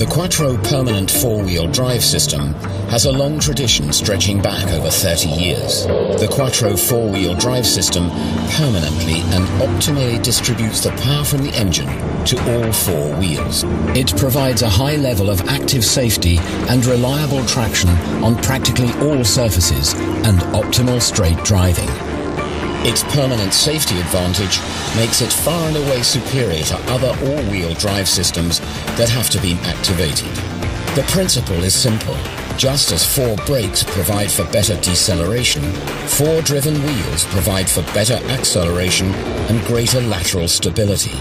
The Quattro permanent four-wheel drive system has a long tradition stretching back over 30 years. The Quattro four-wheel drive system permanently and optimally distributes the power from the engine to all four wheels. It provides a high level of active safety and reliable traction on practically all surfaces and optimal straight driving. Its permanent safety advantage makes it far and away superior to other all-wheel drive systems that have to be activated. The principle is simple. Just as four brakes provide for better deceleration, four driven wheels provide for better acceleration and greater lateral stability.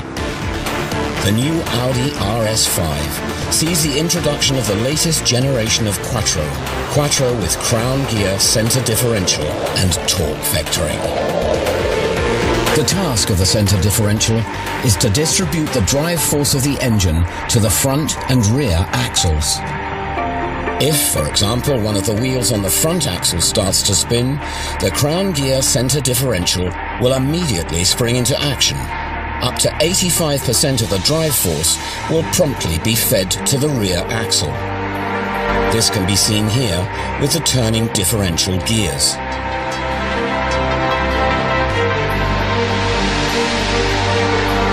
The new Audi RS5 sees the introduction of the latest generation of Quattro with crown gear, center differential and torque vectoring. The task of the center differential is to distribute the drive force of the engine to the front and rear axles. If, for example, one of the wheels on the front axle starts to spin, the crown gear center differential will immediately spring into action. Up to 85% of the drive force will promptly be fed to the rear axle. This can be seen here with the turning differential gears.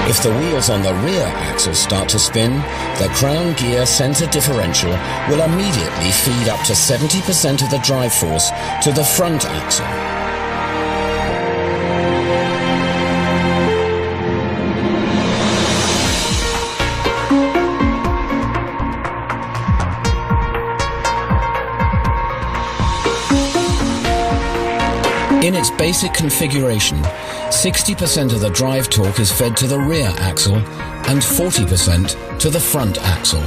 If the wheels on the rear axle start to spin, the crown gear center differential will immediately feed up to 70% of the drive force to the front axle. In its basic configuration, 60% of the drive torque is fed to the rear axle and 40% to the front axle.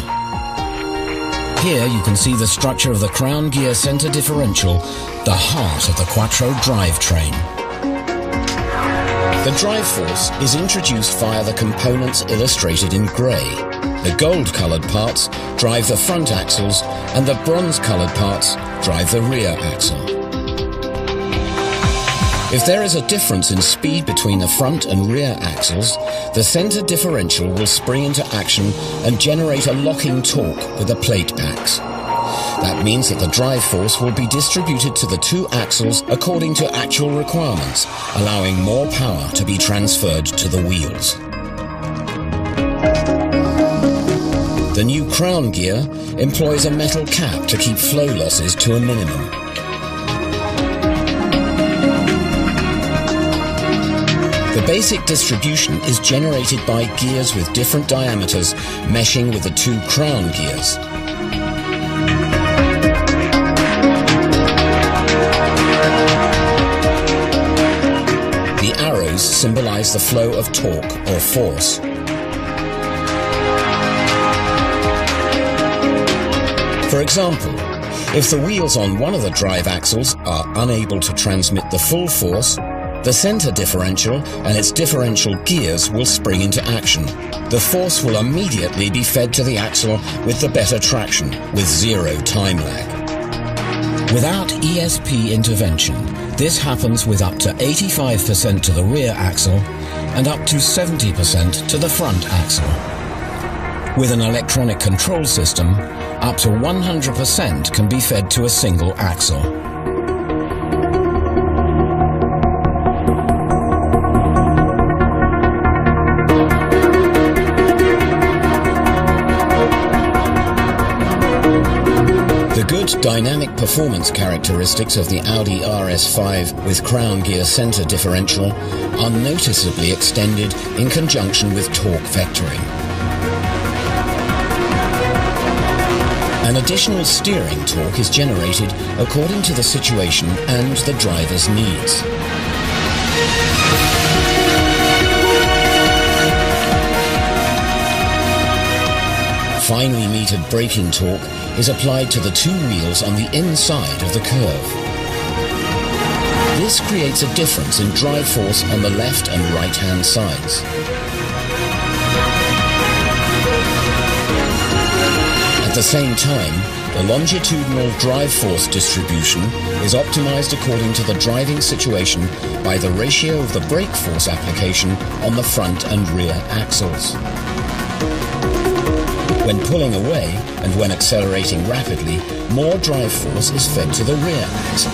Here you can see the structure of the crown gear center differential, the heart of the Quattro drivetrain. The drive force is introduced via the components illustrated in grey. The gold-coloured parts drive the front axles and the bronze-coloured parts drive the rear axle. If there is a difference in speed between the front and rear axles, the center differential will spring into action and generate a locking torque with the plate packs. That means that the drive force will be distributed to the two axles according to actual requirements, allowing more power to be transferred to the wheels. The new crown gear employs a metal cap to keep flow losses to a minimum. The basic distribution is generated by gears with different diameters meshing with the two crown gears. The arrows symbolize the flow of torque or force. For example, if the wheels on one of the drive axles are unable to transmit the full force, the center differential and its differential gears will spring into action. The force will immediately be fed to the axle with the better traction, with zero time lag. Without ESP intervention, this happens with up to 85% to the rear axle and up to 70% to the front axle. With an electronic control system, up to 100% can be fed to a single axle. The good dynamic performance characteristics of the Audi RS5 with crown gear center differential are noticeably extended in conjunction with torque vectoring. An additional steering torque is generated according to the situation and the driver's needs. Finely metered braking torque is applied to the two wheels on the inside of the curve. This creates a difference in drive force on the left and right-hand sides. At the same time, the longitudinal drive force distribution is optimized according to the driving situation by the ratio of the brake force application on the front and rear axles. When pulling away, and when accelerating rapidly, more drive force is fed to the rear axle.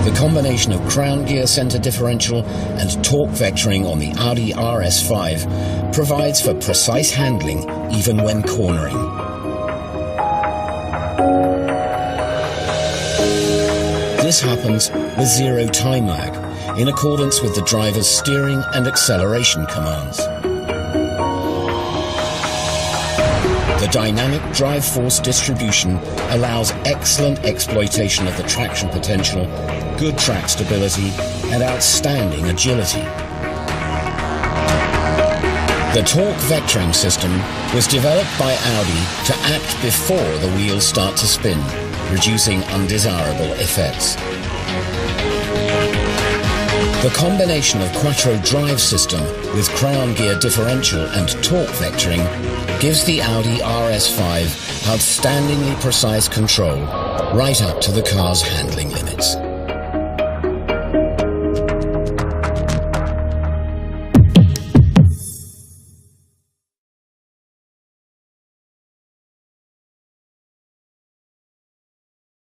The combination of crown gear center differential and torque vectoring on the Audi RS5 provides for precise handling even when cornering. This happens with zero time lag, in accordance with the driver's steering and acceleration commands. The dynamic drive force distribution allows excellent exploitation of the traction potential, good track stability, and outstanding agility. The torque vectoring system was developed by Audi to act before the wheels start to spin, reducing undesirable effects. The combination of quattro drive system with crown gear differential and torque vectoring gives the Audi RS5 outstandingly precise control right up to the car's handling limits.